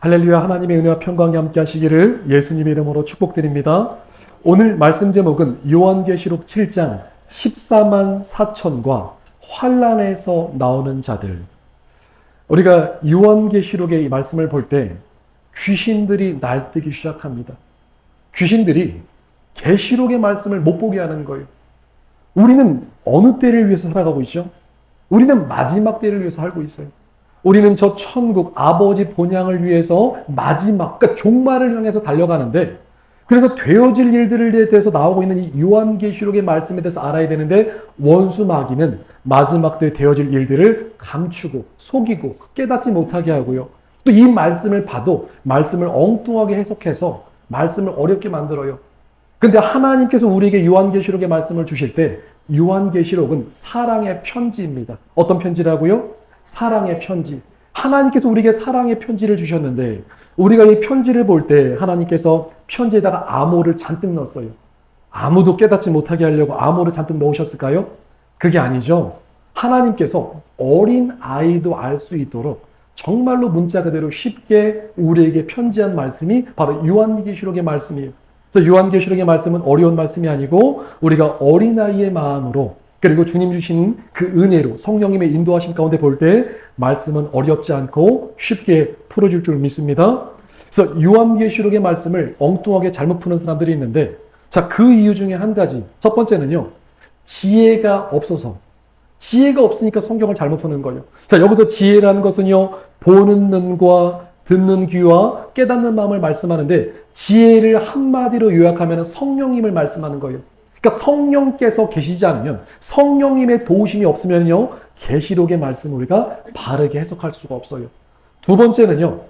할렐루야. 하나님의 은혜와 평강이 함께 하시기를 예수님의 이름으로 축복드립니다. 오늘 말씀 제목은 요한계시록 7장 14만 4천과 환란에서 나오는 자들. 우리가 요한계시록의 이 말씀을 볼 때 귀신들이 날뛰기 시작합니다. 귀신들이 계시록의 말씀을 못 보게 하는 거예요. 우리는 어느 때를 위해서 살아가고 있죠? 우리는 마지막 때를 위해서 살고 있어요. 우리는 저 천국 아버지 본향을 위해서 마지막, 그러니까 종말을 향해서 달려가는데, 그래서 되어질 일들에 대해서 나오고 있는 이 요한계시록의 말씀에 대해서 알아야 되는데, 원수 마귀는 마지막 때 되어질 일들을 감추고 속이고 깨닫지 못하게 하고요. 또 이 말씀을 봐도 말씀을 엉뚱하게 해석해서 말씀을 어렵게 만들어요. 근데 하나님께서 우리에게 요한계시록의 말씀을 주실 때 요한계시록은 사랑의 편지입니다. 어떤 편지라고요? 사랑의 편지. 하나님께서 우리에게 사랑의 편지를 주셨는데 우리가 이 편지를 볼 때 하나님께서 편지에다가 암호를 잔뜩 넣었어요. 아무도 깨닫지 못하게 하려고 암호를 잔뜩 넣으셨을까요? 그게 아니죠. 하나님께서 어린 아이도 알 수 있도록 정말로 문자 그대로 쉽게 우리에게 편지한 말씀이 바로 요한계시록의 말씀이에요. 그래서 요한계시록의 말씀은 어려운 말씀이 아니고 우리가 어린아이의 마음으로 그리고 주님 주신 그 은혜로 성령님의 인도하심 가운데 볼 때 말씀은 어렵지 않고 쉽게 풀어줄 줄 믿습니다. 그래서 요한계시록의 말씀을 엉뚱하게 잘못 푸는 사람들이 있는데 자, 그 이유 중에 한 가지. 첫 번째는요. 지혜가 없어서. 지혜가 없으니까 성경을 잘못 푸는 거예요. 자, 여기서 지혜라는 것은요. 보는 눈과 듣는 귀와 깨닫는 마음을 말씀하는데 지혜를 한마디로 요약하면 성령님을 말씀하는 거예요. 그러니까 성령께서 계시지 않으면 성령님의 도우심이 없으면요. 계시록의 말씀을 우리가 바르게 해석할 수가 없어요. 두 번째는요.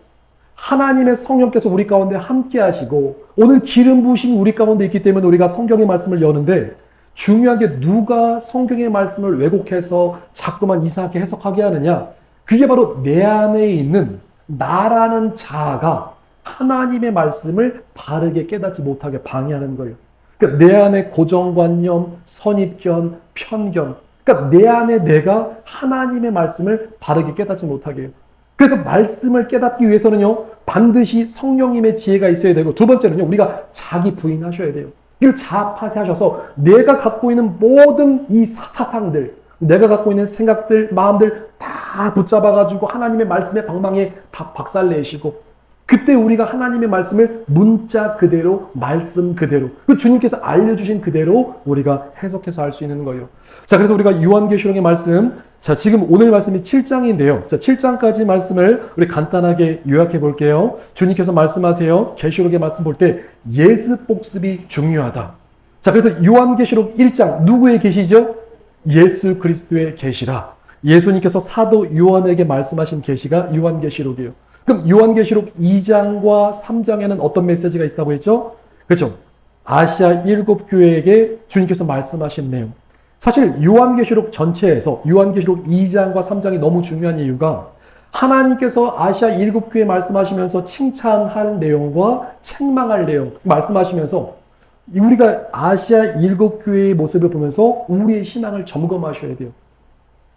하나님의 성령께서 우리 가운데 함께 하시고 오늘 기름 부으심이 우리 가운데 있기 때문에 우리가 성경의 말씀을 여는데 중요한 게 누가 성경의 말씀을 왜곡해서 자꾸만 이상하게 해석하게 하느냐. 그게 바로 내 안에 있는 나라는 자아가 하나님의 말씀을 바르게 깨닫지 못하게 방해하는 거예요. 그러니까 내 안에 고정관념, 선입견, 편견. 그러니까 내 안에 내가 하나님의 말씀을 바르게 깨닫지 못하게 해요. 그래서 말씀을 깨닫기 위해서는요, 반드시 성령님의 지혜가 있어야 되고, 두 번째는요, 우리가 자기 부인하셔야 돼요. 이걸 자아파쇄하셔서 내가 갖고 있는 모든 이 사상들, 내가 갖고 있는 생각들, 마음들 다 붙잡아가지고 하나님의 말씀의 방망이에 다 박살내시고, 그때 우리가 하나님의 말씀을 문자 그대로, 말씀 그대로, 그 주님께서 알려주신 그대로 우리가 해석해서 알 수 있는 거예요. 자, 그래서 우리가 요한계시록의 말씀, 자, 지금 오늘 말씀이 7장인데요. 자, 7장까지 말씀을 우리 간단하게 요약해 볼게요. 주님께서 말씀하세요. 계시록의 말씀 볼 때 예습 복습이 중요하다. 자, 그래서 요한계시록 1장, 누구의 계시죠? 예수 그리스도의 계시라. 예수님께서 사도 요한에게 말씀하신 계시가 요한계시록이에요. 그럼 요한계시록 2장과 3장에는 어떤 메시지가 있다고 했죠? 그렇죠. 아시아 7교회에게 주님께서 말씀하신 내용. 사실 요한계시록 전체에서 요한계시록 2장과 3장이 너무 중요한 이유가 하나님께서 아시아 7교회에 말씀하시면서 칭찬할 내용과 책망할 내용 말씀하시면서 우리가 아시아 7교회의 모습을 보면서 우리의 신앙을 점검하셔야 돼요.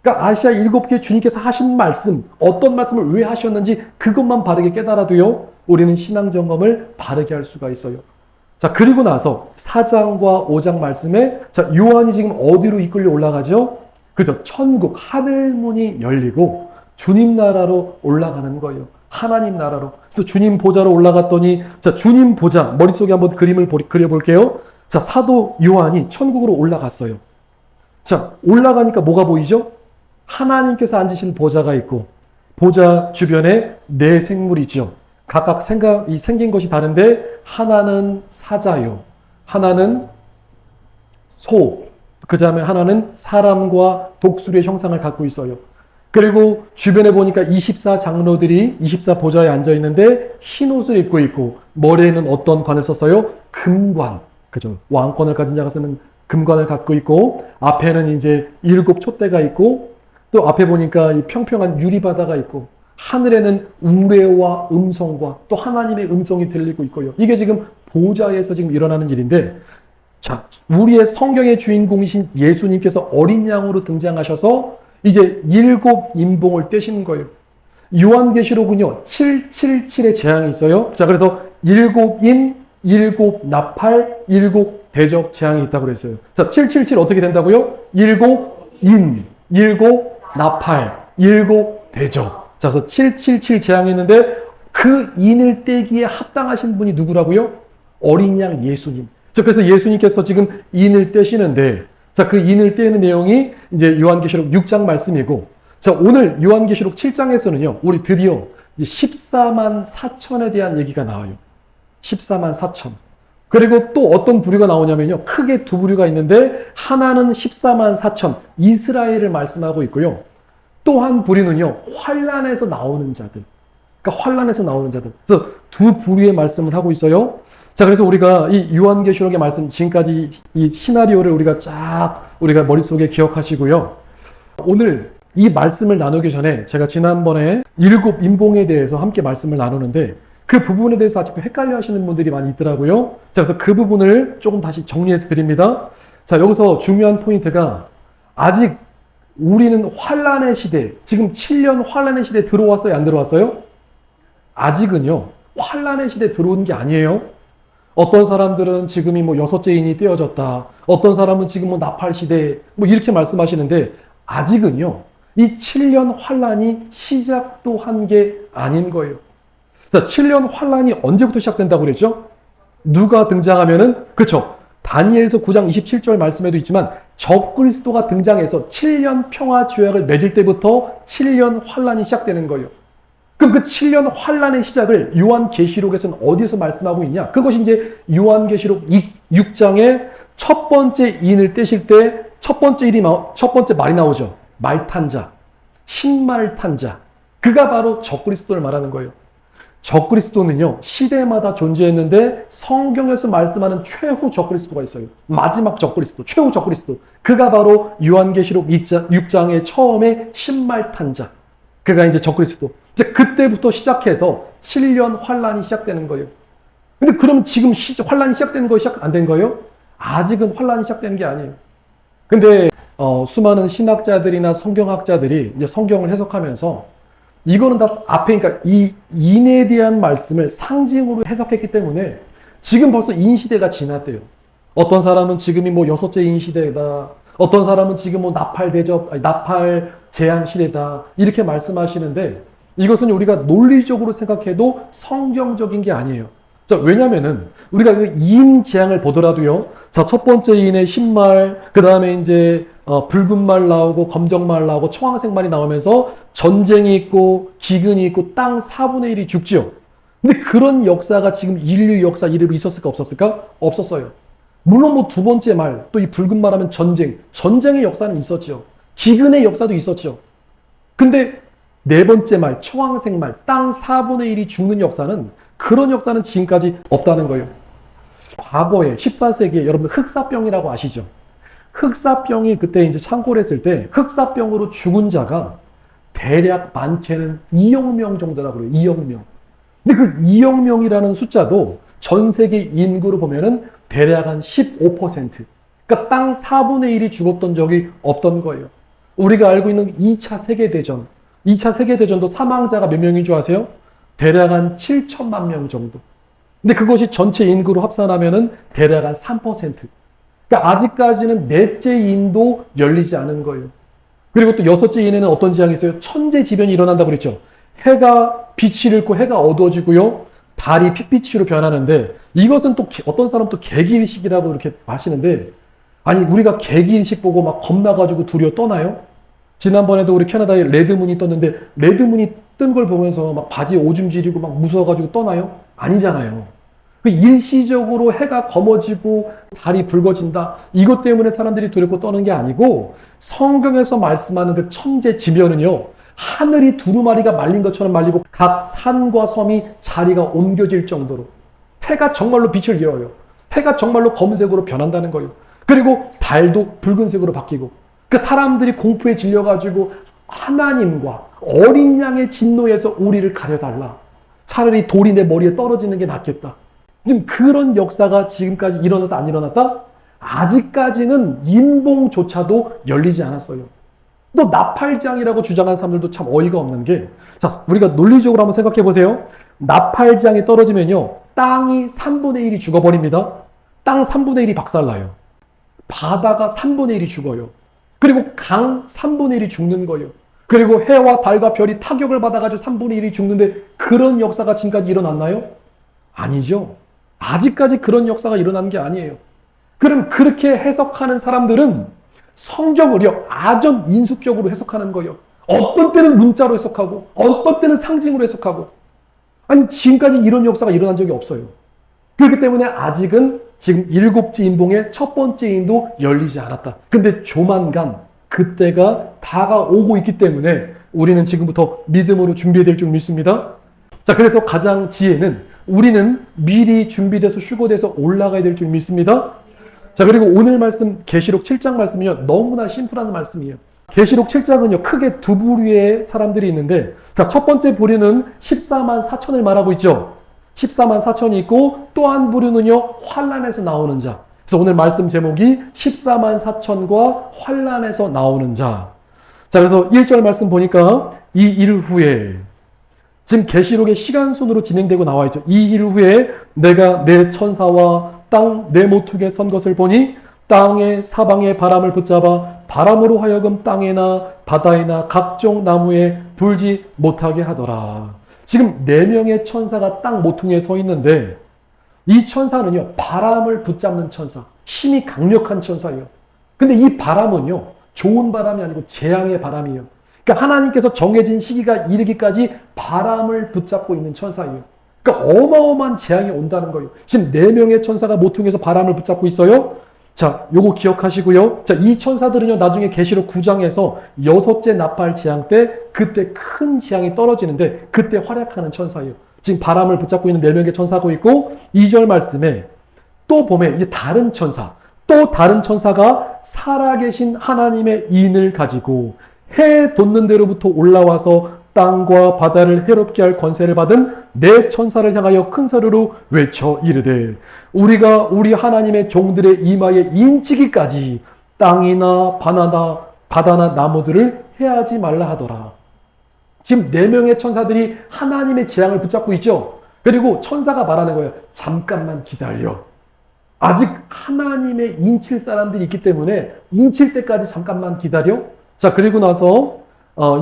그러니까 아시아 7개 주님께서 하신 말씀, 어떤 말씀을 왜 하셨는지 그것만 바르게 깨달아도요, 우리는 신앙 점검을 바르게 할 수가 있어요. 자, 그리고 나서 4장과 5장 말씀에, 자, 요한이 지금 어디로 이끌려 올라가죠? 그죠? 천국, 하늘문이 열리고 주님 나라로 올라가는 거예요. 하나님 나라로. 그래서 주님 보좌로 올라갔더니, 자, 주님 보좌, 머릿속에 한번 그림을 그려볼게요. 자, 사도 요한이 천국으로 올라갔어요. 자, 올라가니까 뭐가 보이죠? 하나님께서 앉으신 보좌가 있고 보좌 주변에 네 생물이죠. 각각 생긴 것이 다른데 하나는 사자요, 하나는 소, 그 다음에 하나는 사람과 독수리의 형상을 갖고 있어요. 그리고 주변에 보니까 24장로들이 24보좌에 앉아 있는데 흰 옷을 입고 있고 머리에는 어떤 관을 썼어요? 금관. 그죠? 왕권을 가진 자가 쓰는 금관을 갖고 있고 앞에는 이제 7 촛대가 있고 또 앞에 보니까 이 평평한 유리바다가 있고 하늘에는 우레와 음성과 또 하나님의 음성이 들리고 있고요. 이게 지금 보좌에서 지금 일어나는 일인데, 자, 우리의 성경의 주인공이신 예수님께서 어린 양으로 등장하셔서 이제 7 인봉을 떼시는 거예요. 요한계시록은요, 777의 재앙이 있어요. 자, 그래서 7인, 7나팔, 7대적 재앙이 있다고 그랬어요. 자, 777 어떻게 된다고요? 7인, 7나팔, 7대적. 자, 그래서 777 재앙이 있는데 그 인을 떼기에 합당하신 분이 누구라고요? 어린 양 예수님. 자, 그래서 예수님께서 지금 인을 떼시는데, 자, 그 인을 떼는 내용이 이제 요한계시록 6장 말씀이고, 자, 오늘 요한계시록 7장에서는요, 우리 드디어 14만 4천에 대한 얘기가 나와요. 14만 4천. 그리고 또 어떤 부류가 나오냐면요, 크게 두 부류가 있는데, 하나는 14만 4천, 이스라엘을 말씀하고 있고요. 또 한 부류는요, 환란에서 나오는 자들. 그러니까 환란에서 나오는 자들. 그래서 두 부류의 말씀을 하고 있어요. 자, 그래서 우리가 이 요한계시록의 말씀, 지금까지 이 시나리오를 우리가 머릿속에 기억하시고요. 오늘 이 말씀을 나누기 전에 제가 지난번에 7 인봉에 대해서 함께 말씀을 나누는데 그 부분에 대해서 아직도 헷갈려 하시는 분들이 많이 있더라고요. 자, 그래서 그 부분을 조금 다시 정리해서 드립니다. 자, 여기서 중요한 포인트가 아직 우리는 환란의 시대, 지금 7년 환란의 시대에 들어왔어요? 안 들어왔어요? 아직은요, 환란의 시대에 들어온 게 아니에요. 어떤 사람들은 지금이 뭐 6째 인이 떼어졌다. 어떤 사람은 지금 뭐 나팔 시대, 뭐 이렇게 말씀하시는데 아직은요, 이 7년 환란이 시작도 한 게 아닌 거예요. 자, 7년 환란이 언제부터 시작된다고 그랬죠? 누가 등장하면은, 그쵸? 다니엘서 9장 27절 말씀에도 있지만 적그리스도가 등장해서 7년 평화 조약을 맺을 때부터 7년 환란이 시작되는 거예요. 그럼 그 7년 환란의 시작을 요한계시록에서는 어디서 말씀하고 있냐? 그것이 이제 요한계시록 6장에 첫 번째 인을 떼실 때 첫 번째 말이 나오죠. 말 탄 자, 흰말 탄 자. 그가 바로 적그리스도를 말하는 거예요. 적그리스도는요, 시대마다 존재했는데 성경에서 말씀하는 최후 적그리스도가 있어요. 마지막 적그리스도, 최후 적그리스도. 그가 바로 요한계시록 6장의 처음에 흰말 탄 자. 그가 이제 적그리스도. 이제 그때부터 시작해서 7년 환란이 시작되는 거예요. 근데 그럼 지금 환란이 시작된 거예요? 시작 안 된 거예요? 아직은 환란이 시작된 게 아니에요. 근데 수많은 신학자들이나 성경학자들이 이제 성경을 해석하면서 이거는 다 앞에, 그러니까 이 인에 대한 말씀을 상징으로 해석했기 때문에 지금 벌써 인시대가 지났대요. 어떤 사람은 지금이 뭐 6째 인시대다. 어떤 사람은 지금 뭐 나팔 재앙 시대다. 이렇게 말씀하시는데 이것은 우리가 논리적으로 생각해도 성경적인 게 아니에요. 자, 왜냐면은 우리가 그 인 재앙을 보더라도요. 자, 첫 번째 인의 흰말, 그 다음에 이제 붉은 말 나오고 검정 말 나오고 청황색 말이 나오면서 전쟁이 있고 기근이 있고 땅 4분의 1이 죽지요. 근데 그런 역사가 지금 인류 역사 이래로 있었을까 없었을까? 없었어요. 물론 뭐 두 번째 말, 또 이 붉은 말 하면 전쟁의 역사는 있었죠. 기근의 역사도 있었죠. 근데 네 번째 말, 청황색 말, 땅 4분의 1이 죽는 역사는, 그런 역사는 지금까지 없다는 거예요. 과거에 14세기에 여러분들 흑사병이라고 아시죠? 흑사병이 그때 이제 창궐 했을 때 흑사병으로 죽은 자가 대략 많게는 2억 명 정도라고 그래요. 2억 명. 근데 그 2억 명이라는 숫자도 전 세계 인구로 보면은 대략 한 15%. 그러니까 땅 4분의 1이 죽었던 적이 없던 거예요. 우리가 알고 있는 2차 세계대전. 2차 세계대전도 사망자가 몇 명인 줄 아세요? 대략 한 7천만 명 정도. 근데 그것이 전체 인구로 합산하면은 대략 한 3%. 그러니까 아직까지는 넷째 인도 열리지 않은 거예요. 그리고 또 여섯째 인에는 어떤 지향이 있어요? 천재지변이 일어난다고 그랬죠. 해가 빛을 잃고 해가 어두워지고요. 달이 핏빛으로 변하는데, 이것은 또 어떤 사람은 또 개기일식이라고 이렇게 마시는데, 아니 우리가 개기일식 보고 막 겁나가지고 두려워 떠나요? 지난번에도 우리 캐나다에 레드문이 떴는데 레드문이 뜬 걸 보면서 막 바지에 오줌 지리고 막 무서워가지고 떠나요? 아니잖아요. 그 일시적으로 해가 검어지고 달이 붉어진다. 이것 때문에 사람들이 두렵고 떠는 게 아니고, 성경에서 말씀하는 그 천재지변은요, 하늘이 두루마리가 말린 것처럼 말리고 각 산과 섬이 자리가 옮겨질 정도로 해가 정말로 빛을 잃어요. 해가 정말로 검은색으로 변한다는 거예요. 그리고 달도 붉은색으로 바뀌고, 그 사람들이 공포에 질려가지고 하나님과 어린 양의 진노에서 우리를 가려달라. 차라리 돌이 내 머리에 떨어지는 게 낫겠다. 지금 그런 역사가 지금까지 일어났다 안 일어났다? 아직까지는 인봉조차도 열리지 않았어요. 또 나팔장이라고 주장하는 사람들도 참 어이가 없는 게, 자, 우리가 논리적으로 한번 생각해 보세요. 나팔장이 떨어지면요, 땅이 3분의 1이 죽어버립니다. 땅 3분의 1이 박살나요. 바다가 3분의 1이 죽어요. 그리고 강 3분의 1이 죽는 거예요. 그리고 해와 달과 별이 타격을 받아가지고 3분의 1이 죽는데, 그런 역사가 지금까지 일어났나요? 아니죠. 아직까지 그런 역사가 일어난 게 아니에요. 그럼 그렇게 해석하는 사람들은 성경을요, 아전 인수격으로 해석하는 거예요. 어떤 때는 문자로 해석하고, 어떤 때는 상징으로 해석하고. 아니, 지금까지 이런 역사가 일어난 적이 없어요. 그렇기 때문에 아직은 지금 7째 인봉의 첫 번째 인도 열리지 않았다. 근데 조만간 그때가 다가오고 있기 때문에 우리는 지금부터 믿음으로 준비해야 될 줄 믿습니다. 자, 그래서 가장 지혜는 우리는 미리 준비돼서 휴거돼서 올라가야 될 줄 믿습니다. 자, 그리고 오늘 말씀 계시록 7장 말씀이요, 너무나 심플한 말씀이에요. 계시록 7장은요, 크게 두 부류의 사람들이 있는데, 자, 첫 번째 부류는 14만 4천을 말하고 있죠. 14만 4천이 있고, 또 한 부류는요, 환란에서 나오는 자. 그래서 오늘 말씀 제목이 14만 4천과 환란에서 나오는 자. 자, 그래서 1절 말씀 보니까 이 일 후에, 지금 계시록의 시간순으로 진행되고 나와 있죠. 이 일 후에 내가 내 천사와 땅 내 모퉁이에 선 것을 보니 땅의 사방의 바람을 붙잡아 바람으로 하여금 땅에나 바다에나 각종 나무에 불지 못하게 하더라. 지금 4명의 천사가 땅 모퉁이에 서 있는데, 이 천사는요, 바람을 붙잡는 천사, 힘이 강력한 천사예요. 근데 이 바람은요, 좋은 바람이 아니고 재앙의 바람이에요. 그러니까 하나님께서 정해진 시기가 이르기까지 바람을 붙잡고 있는 천사예요. 그러니까 어마어마한 재앙이 온다는 거예요. 지금 4명의 천사가 모퉁이에서 바람을 붙잡고 있어요. 자, 요거 기억하시고요. 자, 이 천사들은요, 나중에 계시록 9장에서 6째 나팔 재앙 때, 그때 큰 재앙이 떨어지는데, 그때 활약하는 천사예요. 지금 바람을 붙잡고 있는 4명의 천사고 있고, 2절 말씀에 또 보면 이제 다른 천사, 또 다른 천사가 살아계신 하나님의 인을 가지고 해 돋는 데로부터 올라와서 땅과 바다를 해롭게 할 권세를 받은 네 천사를 향하여 큰 소리로 외쳐 이르되, 우리가 우리 하나님의 종들의 이마에 인치기까지 땅이나 바다나 나무들을 해하지 말라 하더라. 지금 4명의 천사들이 하나님의 재앙을 붙잡고 있죠. 그리고 천사가 말하는 거예요. 잠깐만 기다려. 아직 하나님의 인칠 사람들이 있기 때문에 인칠 때까지 잠깐만 기다려. 자, 그리고 나서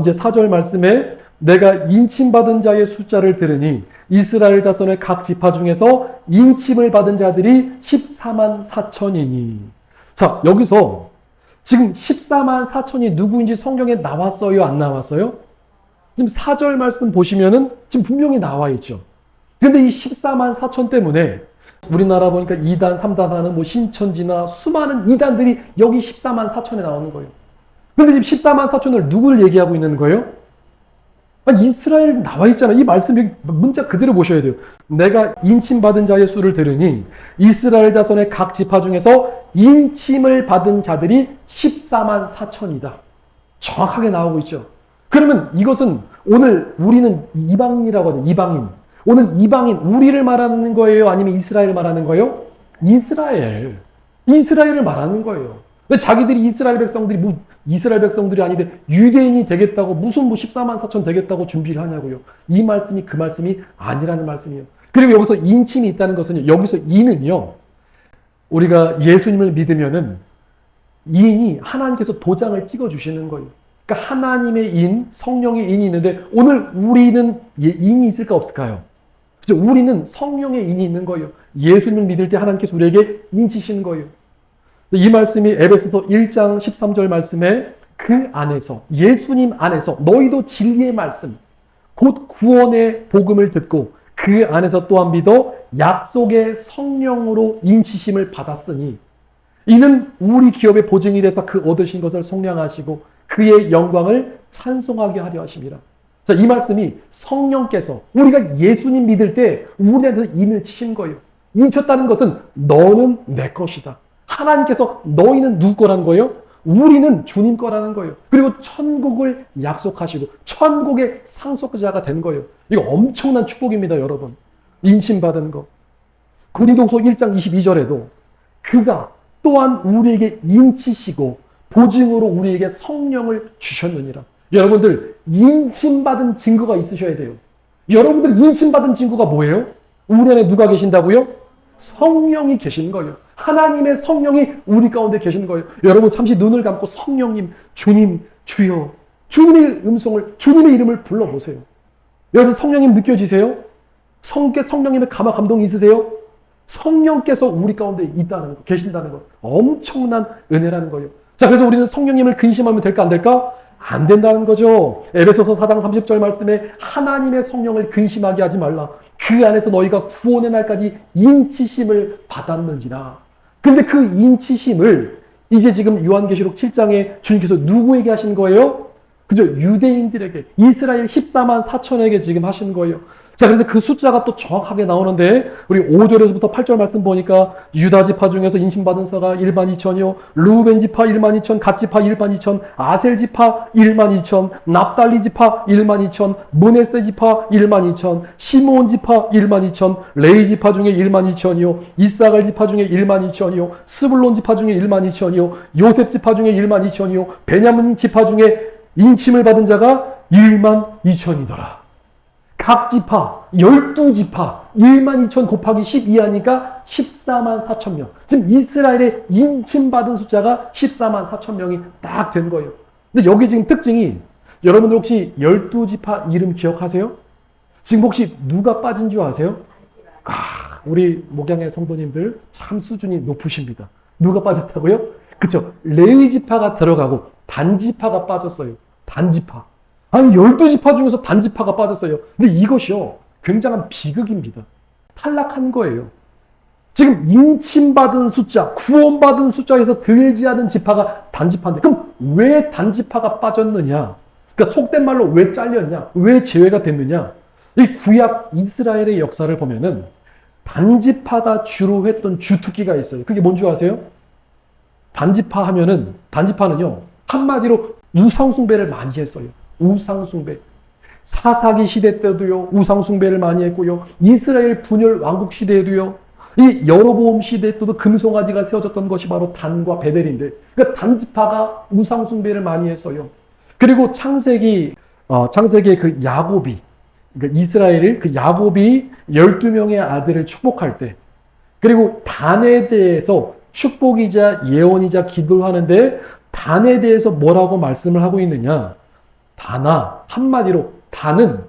이제 4절 말씀에 내가 인침받은 자의 숫자를 들으니 이스라엘 자손의 각 지파 중에서 인침을 받은 자들이 14만 4천이니. 자, 여기서 지금 14만 4천이 누구인지 성경에 나왔어요? 안 나왔어요? 지금 4절 말씀 보시면은 지금 분명히 나와 있죠. 근데 이 14만 4천 때문에 우리나라 보니까 2단, 3단 하는 뭐 신천지나 수많은 이단들이 여기 14만 4천에 나오는 거예요. 근데 지금 14만 4천을 누구를 얘기하고 있는 거예요? 아니, 이스라엘 나와 있잖아. 이 말씀 문자 그대로 보셔야 돼요. 내가 인침받은 자의 수를 들으니 이스라엘 자손의 각 지파 중에서 인침을 받은 자들이 14만 4천이다. 정확하게 나오고 있죠. 그러면 이것은 오늘 우리는 이방인이라고 하죠. 이방인. 오늘 이방인, 우리를 말하는 거예요? 아니면 이스라엘을 말하는 거예요? 이스라엘을 말하는 거예요. 근데 자기들이 이스라엘 백성들이 뭐 이스라엘 백성들이 아닌데 유대인이 되겠다고 무슨 뭐 14만 4천 되겠다고 준비를 하냐고요. 이 말씀이 그 말씀이 아니라는 말씀이에요. 그리고 여기서 인침이 있다는 것은, 여기서 인은요, 우리가 예수님을 믿으면은 인이 하나님께서 도장을 찍어 주시는 거예요. 그러니까 하나님의 인, 성령의 인이 있는데 오늘 우리는 인이 있을까 없을까요? 그죠? 우리는 성령의 인이 있는 거예요. 예수님을 믿을 때 하나님께서 우리에게 인치시는 거예요. 이 말씀이 에베소서 1장 13절 말씀에 그 안에서, 예수님 안에서 너희도 진리의 말씀, 곧 구원의 복음을 듣고 그 안에서 또한 믿어 약속의 성령으로 인치심을 받았으니 이는 우리 기업의 보증이 돼서 그 얻으신 것을 속량하시고 그의 영광을 찬송하게 하려 하심이라. 자, 이 말씀이 성령께서 우리가 예수님 믿을 때 우리한테서 인을 치신 거예요. 인쳤다는 것은 너는 내 것이다. 하나님께서 너희는 누구 거라는 거예요? 우리는 주님 거라는 거예요. 그리고 천국을 약속하시고 천국의 상속자가 된 거예요. 이거 엄청난 축복입니다, 여러분. 인침받은 거. 고린도후서 1장 22절에도 그가 또한 우리에게 인치시고 보증으로 우리에게 성령을 주셨느니라. 여러분들 인침받은 증거가 있으셔야 돼요. 여러분들 인침받은 증거가 뭐예요? 우리 안에 누가 계신다고요? 성령이 계신 거예요. 하나님의 성령이 우리 가운데 계신 거예요. 여러분 잠시 눈을 감고 성령님, 주님, 주여, 주님의 음성을, 주님의 이름을 불러보세요. 여러분 성령님 느껴지세요? 성령님의 감동이 있으세요? 성령께서 우리 가운데 있다는 거, 계신다는 거, 엄청난 은혜라는 거예요. 자, 그래서 우리는 성령님을 근심하면 될까 안 될까? 안 된다는 거죠. 에베소서 4장 30절 말씀에 하나님의 성령을 근심하게 하지 말라. 그 안에서 너희가 구원의 날까지 인치심을 받았느니라. 근데 그 인치심을 이제 지금 요한계시록 7장에 주님께서 누구에게 하신 거예요? 그죠? 유대인들에게, 이스라엘 14만 4천에게 지금 하신 거예요. 자, 그래서 그 숫자가 또 정확하게 나오는데, 우리 5절에서부터 8절 말씀 보니까, 유다 지파 중에서 인심받은 자가 1만 2천이요, 루벤 지파 1만 2천, 갓 지파 1만 2천, 아셀 지파 1만 2천, 납달리 지파 1만 2천, 므네세 지파 1만 2천, 시므온 지파 1만 2천, 레위 지파 중에 1만 2천이요, 이사갈 지파 중에 1만 2천이요, 스불론 지파 중에 1만 2천이요, 요셉 지파 중에 1만 2천이요, 베냐민 지파 중에 인침을 받은 자가 1만 2천이더라. 각 지파, 12지파, 1만 2천 곱하기 12 하니까 14만 4천 명. 지금 이스라엘의 인침받은 숫자가 14만 4천 명이 딱 된 거예요. 근데 여기 지금 특징이, 여러분들 혹시 12지파 이름 기억하세요? 지금 혹시 누가 빠진 줄 아세요? 우리 목양의 성도님들 참 수준이 높으십니다. 누가 빠졌다고요? 그쵸? 레위 지파가 들어가고 단지파가 빠졌어요. 단지파. 아니 12지파 중에서 단지파가 빠졌어요. 근데 이것이요 굉장한 비극입니다. 탈락한 거예요. 지금 인침받은 숫자, 구원받은 숫자에서 들지 않은 지파가 단지파인데, 그럼 왜 단지파가 빠졌느냐? 그러니까 속된 말로 왜 잘렸냐? 왜 제외가 됐느냐? 이 구약 이스라엘의 역사를 보면은 단지파가 주로 했던 주특기가 있어요. 그게 뭔지 아세요? 단지파 하면은, 단지파는요 한마디로 우상숭배를 많이 했어요. 우상숭배. 사사기 시대 때도요 우상숭배를 많이 했고요, 이스라엘 분열 왕국 시대에도요, 이 여로보암 시대 때도 금송아지가 세워졌던 것이 바로 단과 베델인데, 그러니까 단지파가 우상숭배를 많이 했어요. 그리고 창세기의 그 야곱이, 그러니까 이스라엘 그 야곱이 12명의 아들을 축복할 때, 그리고 단에 대해서 축복이자 예언이자 기도를 하는데, 단에 대해서 뭐라고 말씀을 하고 있느냐? 단아, 한마디로 단은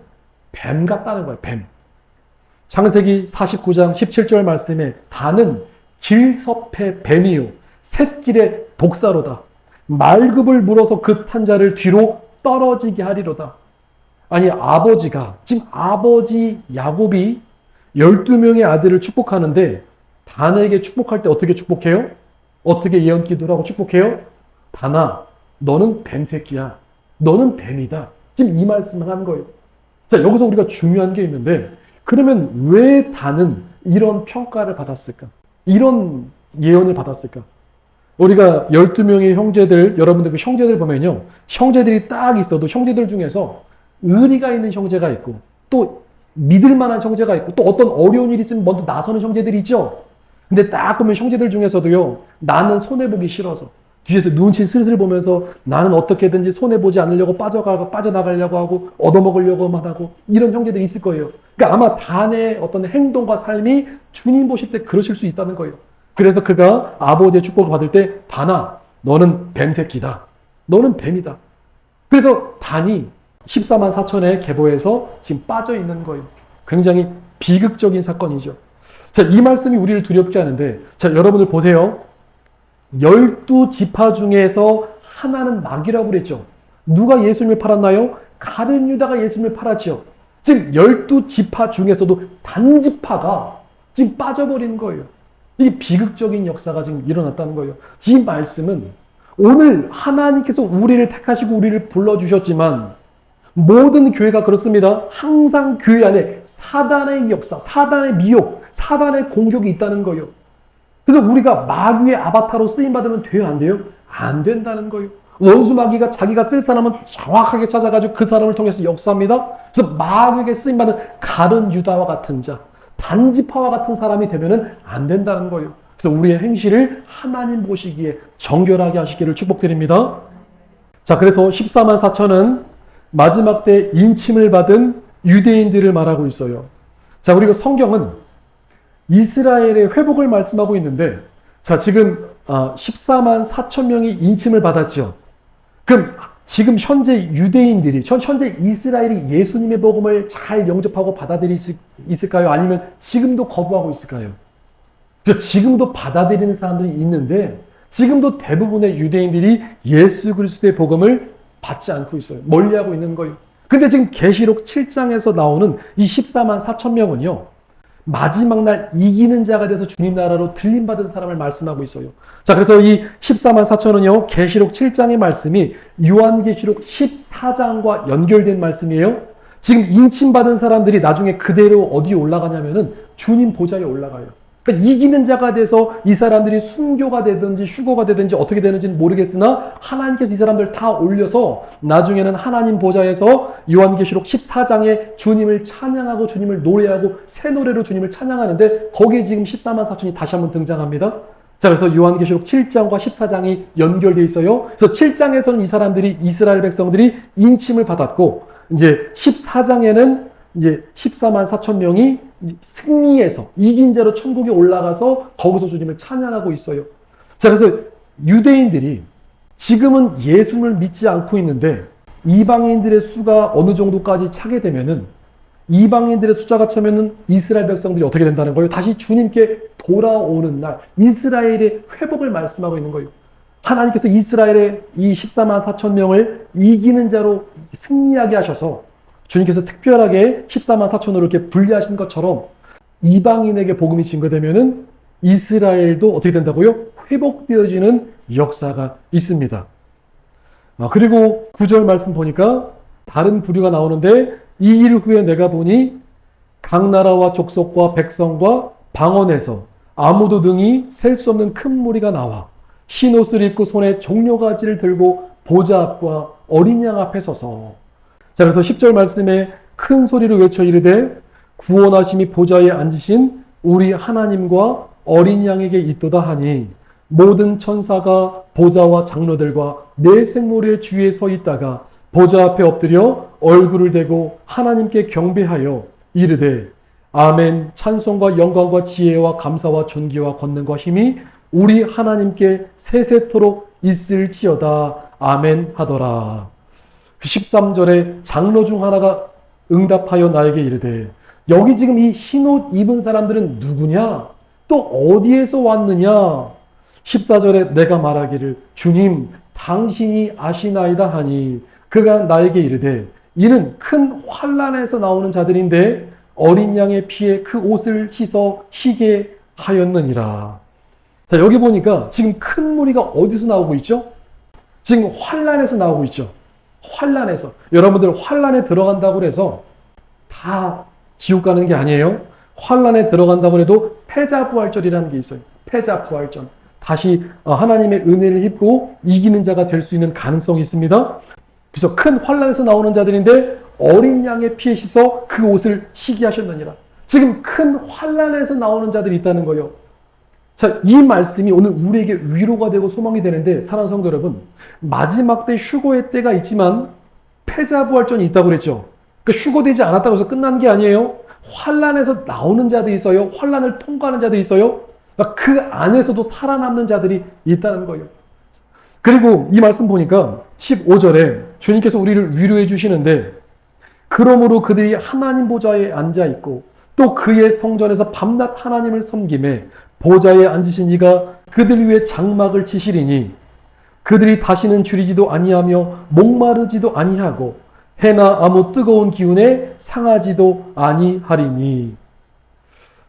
뱀 같다는 거예요. 뱀. 창세기 49장 17절 말씀에 단은 길섭의 뱀이요 샛길의 복사로다. 말급을 물어서 그 탄 자를 뒤로 떨어지게 하리로다. 아니 아버지가, 지금 아버지 야곱이 12명의 아들을 축복하는데, 단에게 축복할 때 어떻게 축복해요? 어떻게 예언 기도를 하고 축복해요? 단아, 너는 뱀 새끼야. 너는 뱀이다. 지금 이 말씀을 하는 거예요. 자, 여기서 우리가 중요한 게 있는데, 그러면 왜 단은 이런 평가를 받았을까? 이런 예언을 받았을까? 우리가 12명의 형제들, 여러분들 그 형제들 보면요, 형제들이 딱 있어도 형제들 중에서 의리가 있는 형제가 있고, 또 믿을 만한 형제가 있고, 또 어떤 어려운 일이 있으면 먼저 나서는 형제들이 있죠. 근데 딱 보면 형제들 중에서도요, 나는 손해보기 싫어서, 뒤에서 눈치 슬슬 보면서 나는 어떻게든지 손해보지 않으려고 빠져나가려고 하고 얻어먹으려고만 하고, 이런 형제들이 있을 거예요. 그러니까 아마 단의 어떤 행동과 삶이 주님 보실 때 그러실 수 있다는 거예요. 그래서 그가 아버지의 축복을 받을 때, 단아, 너는 뱀새끼다. 너는 뱀이다. 그래서 단이 14만 4천의 계보에서 지금 빠져 있는 거예요. 굉장히 비극적인 사건이죠. 자, 이 말씀이 우리를 두렵게 하는데, 자, 여러분들 보세요. 12지파 중에서 하나는 마귀라고 그랬죠. 누가 예수님을 팔았나요? 가룟 유다가 예수님을 팔았죠. 지금 12지파 중에서도 단지파가 지금 빠져버린 거예요. 이게 비극적인 역사가 지금 일어났다는 거예요. 이 말씀은 오늘 하나님께서 우리를 택하시고 우리를 불러주셨지만, 모든 교회가 그렇습니다. 항상 교회 안에 사단의 역사, 사단의 미혹, 사단의 공격이 있다는 거예요. 그래서 우리가 마귀의 아바타로 쓰임받으면 돼요, 안 돼요? 안 된다는 거예요. 원수 마귀가 자기가 쓸 사람은 정확하게 찾아가지고 그 사람을 통해서 역사합니다. 그래서 마귀에게 쓰임받은 가룟 유다와 같은 자, 단지파와 같은 사람이 되면은 안 된다는 거예요. 그래서 우리의 행실을 하나님 보시기에 정결하게 하시기를 축복드립니다. 자, 그래서 14만 4천은 마지막 때 인침을 받은 유대인들을 말하고 있어요. 자, 그리고 성경은 이스라엘의 회복을 말씀하고 있는데, 자, 지금 14만 4천 명이 인침을 받았죠. 그럼 지금 현재 유대인들이, 현재 이스라엘이 예수님의 복음을 잘 영접하고 받아들일 수 있을까요? 아니면 지금도 거부하고 있을까요? 지금도 받아들이는 사람들이 있는데, 지금도 대부분의 유대인들이 예수 그리스도의 복음을 받지 않고 있어요. 멀리하고 있는 거예요. 근데 지금 계시록 7장에서 나오는 이 14만 4천 명은요, 마지막 날 이기는 자가 돼서 주님 나라로 들림받은 사람을 말씀하고 있어요. 자, 그래서 이 14만 4천은요, 계시록 7장의 말씀이 요한계시록 14장과 연결된 말씀이에요. 지금 인침받은 사람들이 나중에 그대로 어디에 올라가냐면은 주님 보좌에 올라가요. 그러니까 이기는 자가 돼서 이 사람들이 순교가 되든지 휴거가 되든지 어떻게 되는지는 모르겠으나 하나님께서 이 사람들 다 올려서 나중에는 하나님 보좌에서 요한계시록 14장에 주님을 찬양하고 주님을 노래하고 새 노래로 주님을 찬양하는데 거기에 지금 14만 4천이 다시 한번 등장합니다. 자, 그래서 요한계시록 7장과 14장이 연결되어 있어요. 그래서 7장에서는 이 사람들이, 이스라엘 백성들이 인침을 받았고, 이제 14장에는 이제 14만 4천 명이 승리해서 이긴 자로 천국에 올라가서 거기서 주님을 찬양하고 있어요. 자, 그래서 유대인들이 지금은 예수를 믿지 않고 있는데 이방인들의 수가 어느 정도까지 차게 되면은, 이방인들의 숫자가 차면은 이스라엘 백성들이 어떻게 된다는 거예요? 다시 주님께 돌아오는 날, 이스라엘의 회복을 말씀하고 있는 거예요. 하나님께서 이스라엘의 이 14만 4천 명을 이기는 자로 승리하게 하셔서 주님께서 특별하게 14만 4천으로 이렇게 분리하신 것처럼 이방인에게 복음이 증거되면은 이스라엘도 어떻게 된다고요? 회복되어지는 역사가 있습니다. 그리고 9절 말씀 보니까 다른 부류가 나오는데, 이 일 후에 내가 보니 각 나라와 족속과 백성과 방언에서 아무도 등이 셀 수 없는 큰 무리가 나와 흰 옷을 입고 손에 종려가지를 들고 보좌 앞과 어린 양 앞에 서서. 자, 그래서 10절 말씀에 큰 소리로 외쳐 이르되 구원하심이 보좌에 앉으신 우리 하나님과 어린 양에게 있도다 하니 모든 천사가 보좌와 장로들과 네 생모리의 주위에 서 있다가 보좌 앞에 엎드려 얼굴을 대고 하나님께 경배하여 이르되 아멘, 찬송과 영광과 지혜와 감사와 존귀와 권능과 힘이 우리 하나님께 세세토록 있을지어다. 아멘 하더라. 13절에 장로 중 하나가 응답하여 나에게 이르되, 여기 지금 이 흰옷 입은 사람들은 누구냐? 또 어디에서 왔느냐? 14절에 내가 말하기를 주님 당신이 아시나이다 하니 그가 나에게 이르되 이는 큰 환난에서 나오는 자들인데 어린 양의 피에 그 옷을 씻어 희게 하였느니라. 자, 여기 보니까 지금 큰 무리가 어디서 나오고 있죠? 지금 환난에서 나오고 있죠. 환난에서. 여러분들 환난에 들어간다고 해서 다 지옥 가는 게 아니에요. 환난에 들어간다고 해도 패자부활절이라는 게 있어요. 패자부활절. 다시 하나님의 은혜를 입고 이기는 자가 될 수 있는 가능성이 있습니다. 그래서 큰 환난에서 나오는 자들인데 어린 양의 피에 씻어 그 옷을 희게 하셨느니라. 지금 큰 환난에서 나오는 자들이 있다는 거예요. 자, 이 말씀이 오늘 우리에게 위로가 되고 소망이 되는데, 사랑하는 성도 여러분, 마지막 때 휴거의 때가 있지만 패자부활전이 있다고 그랬죠. 그러니까 휴거되지 않았다고 해서 끝난 게 아니에요. 환난에서 나오는 자들이 있어요. 환난을 통과하는 자들이 있어요. 그러니까 그 안에서도 살아남는 자들이 있다는 거예요. 그리고 이 말씀 보니까 15절에 주님께서 우리를 위로해 주시는데, 그러므로 그들이 하나님 보좌에 앉아 있고 또 그의 성전에서 밤낮 하나님을 섬김에 보좌에 앉으신 이가 그들 위에 장막을 치시리니 그들이 다시는 줄이지도 아니하며 목마르지도 아니하고 해나 아무 뜨거운 기운에 상하지도 아니하리니.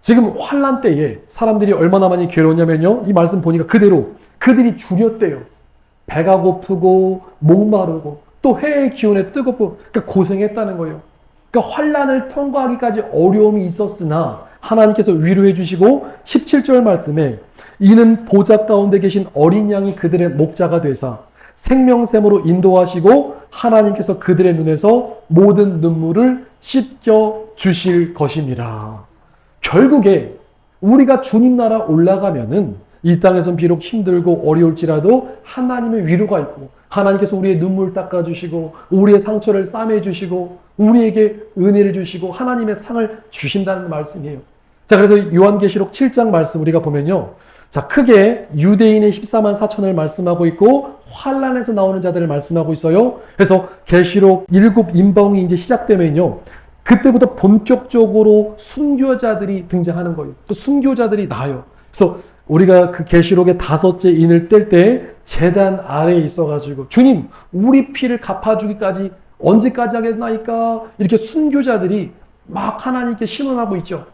지금 환난 때에 사람들이 얼마나 많이 괴로웠냐면요, 이 말씀 보니까 그대로 그들이 줄였대요. 배가 고프고 목마르고 또 해의 기운에 뜨겁고, 그러니까 고생했다는 거예요. 그러니까 환난을 통과하기까지 어려움이 있었으나 하나님께서 위로해 주시고 17절 말씀에 이는 보좌 가운데 계신 어린 양이 그들의 목자가 되사 생명샘으로 인도하시고 하나님께서 그들의 눈에서 모든 눈물을 씻겨 주실 것입니다. 결국에 우리가 주님 나라 올라가면은 이 땅에선 비록 힘들고 어려울지라도 하나님의 위로가 있고 하나님께서 우리의 눈물 닦아주시고 우리의 상처를 싸매주시고 우리에게 은혜를 주시고 하나님의 상을 주신다는 말씀이에요. 자, 그래서 요한계시록 7장 말씀 우리가 보면요. 자, 크게 유대인의 14만 4천을 말씀하고 있고 환란에서 나오는 자들을 말씀하고 있어요. 그래서 계시록 7 임범이 이제 시작되면요. 그때부터 본격적으로 순교자들이 등장하는 거예요. 또 순교자들이 나요. 그래서 우리가 그 계시록의 5째 인을 뗄 때 제단 아래에 있어가지고 주님 우리 피를 갚아주기까지 언제까지 하겠나이까 이렇게 순교자들이 막 하나님께 신원하고 있죠.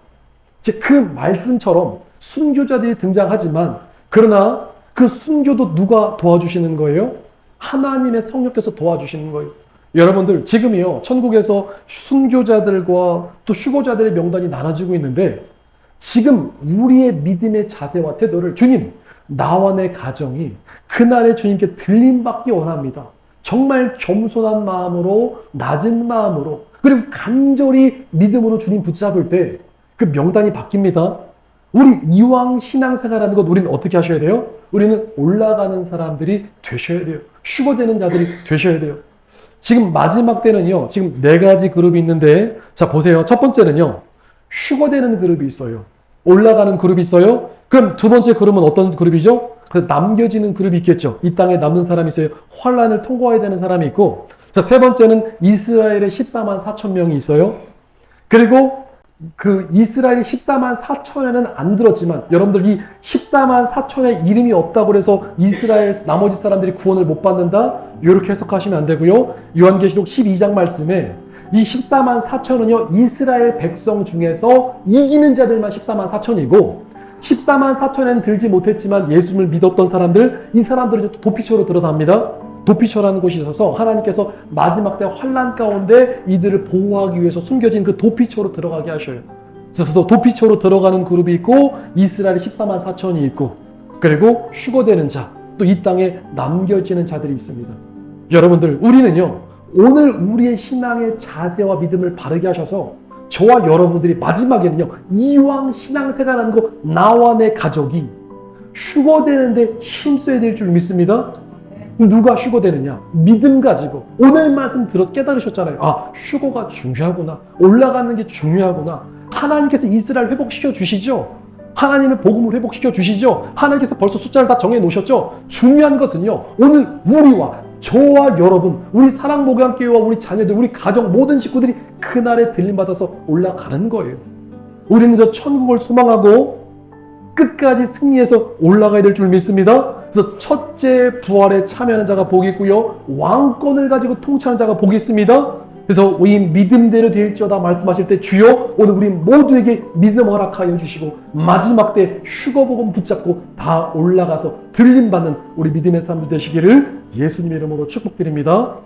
이제 그 말씀처럼 순교자들이 등장하지만 그러나 그 순교도 누가 도와주시는 거예요? 하나님의 성령께서 도와주시는 거예요. 여러분들 지금이요 천국에서 순교자들과 또 휴거자들의 명단이 나눠지고 있는데 지금 우리의 믿음의 자세와 태도를 주님 나와 내 가정이 그날의 주님께 들림받기 원합니다. 정말 겸손한 마음으로 낮은 마음으로 그리고 간절히 믿음으로 주님 붙잡을 때 그 명단이 바뀝니다. 우리 이왕 신앙생활하는 것 우리는 어떻게 하셔야 돼요? 우리는 올라가는 사람들이 되셔야 돼요. 휴거되는 자들이 되셔야 돼요. 지금 마지막 때는요. 지금 4가지 그룹이 있는데 자 보세요. 첫 번째는요. 휴거되는 그룹이 있어요. 올라가는 그룹이 있어요. 그럼 두 번째 그룹은 어떤 그룹이죠? 그래서 남겨지는 그룹이 있겠죠. 이 땅에 남는 사람이 있어요. 환란을 통과해야 되는 사람이 있고 자, 세 번째는 이스라엘의 14만 4천 명이 있어요. 그리고 그 이스라엘이 14만 4천에는 안 들었지만 여러분들 이 14만 4천의 이름이 없다고 해서 이스라엘 나머지 사람들이 구원을 못 받는다? 이렇게 해석하시면 안 되고요. 요한계시록 12장 말씀에 이 14만 4천은요 이스라엘 백성 중에서 이기는 자들만 14만 4천이고 14만 4천에는 들지 못했지만 예수님을 믿었던 사람들 이 사람들은 도피처로 들어갑니다. 도피처라는 곳이 있어서 하나님께서 마지막 때 환난 가운데 이들을 보호하기 위해서 숨겨진 그 도피처로 들어가게 하셔요. 그래서 도피처로 들어가는 그룹이 있고 이스라엘이 14만 4천이 있고 그리고 휴거되는 자 또 이 땅에 남겨지는 자들이 있습니다. 여러분들 우리는요 오늘 우리의 신앙의 자세와 믿음을 바르게 하셔서 저와 여러분들이 마지막에는요 이왕 신앙생활하는 거 나와 내 가족이 휴거되는데 힘써야 될 줄 믿습니다. 누가 휴거되느냐? 믿음 가지고 오늘 말씀 깨달으셨잖아요. 아, 휴거가 중요하구나. 올라가는 게 중요하구나. 하나님께서 이스라엘 회복시켜 주시죠. 하나님의 복음을 회복시켜 주시죠. 하나님께서 벌써 숫자를 다 정해 놓으셨죠. 중요한 것은요. 오늘 우리와 저와 여러분, 우리 사랑목양교회와 우리 자녀들, 우리 가정 모든 식구들이 그날에 들림받아서 올라가는 거예요. 우리는 저 천국을 소망하고 끝까지 승리해서 올라가야 될 줄 믿습니다. 그래서 첫째 부활에 참여하는 자가 복이 있고요. 왕권을 가지고 통치하는 자가 복이 있습니다. 그래서 우리 믿음대로 될지어다 말씀하실 때 주여 오늘 우리 모두에게 믿음 허락하여 주시고 마지막 때 휴거복음 붙잡고 다 올라가서 들림받는 우리 믿음의 삶 되시기를 예수님의 이름으로 축복드립니다.